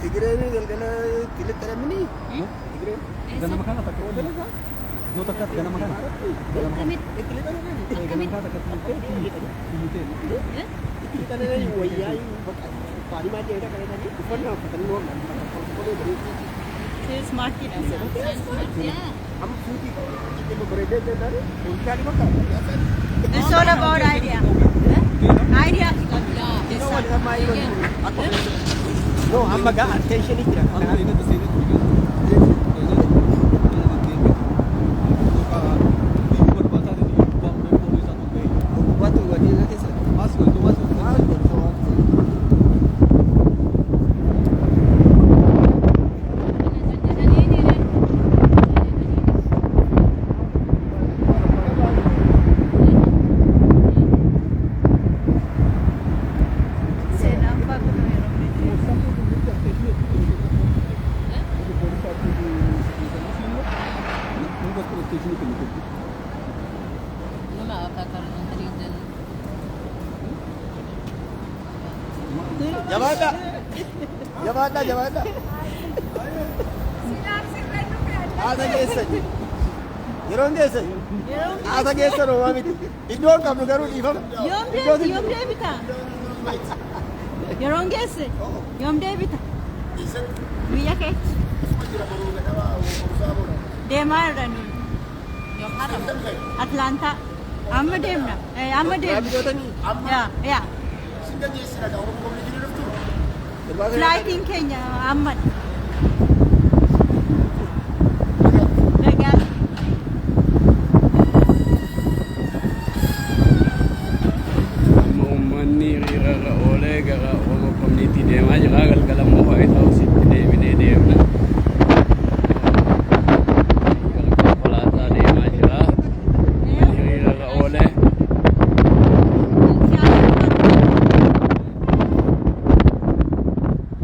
Tigre ini galgala tilit taramini. Tigre. Gana makana tak ko dala sa. No takat gana makana. Gana makana. Tilit taramini. Gana makana takat ko. Tilit taramini wayai. Pari mati ada kali tadi. Bukan apa tadi lo. Saya smart kita. Smart ya. हम सूती कितने में बरेडे दे दारे उनका नहीं पता It's all about idea. Idea. No हम मगा attention ही किया Ano ina da sino. waktu waktu nanti sah Masuk itu masuk. Jawada jawada jawada Ada geessa yeroon geessa Ada geessa rooma miti iddoon qabnu garuu dhiifama Yom deebita. Yeroon geesse. Yom deebita. Biyya keetti. Deemaa irra nuyi. Atlanta. Amma deemna. Amma deemna. Yaa. Flighting keenya amma. Uummanni hiriirarra oolee gara Oromoo Community deemaa jira. Galgala immoo White House-itti deebinee deemna. Konkolaataa deemaa jira. Hiriirarra oolee.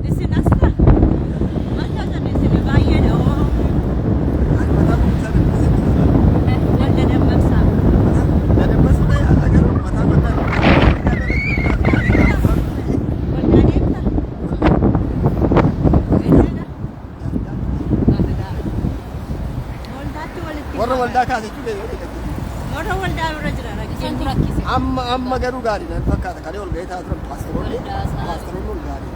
Isin asirra. Mata sana isin baay'eedha. Wanta dammaqsaa. Waldaa deemta. Waldaatti walitti. warra waldaa kaase jechuudha Warra waldaa bira jira. amma garuu gaariidhaan fakkaata kan ol ga'ee ta'a turan paastoroonni ol gaarii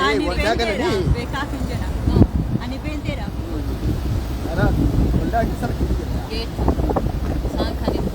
Ani waldaa kana beenteedha. ni Beekaaf hin jedha. Ani beenteedha. karaa waldaa keessa rakkoo jira Geettu. Isaan kan hin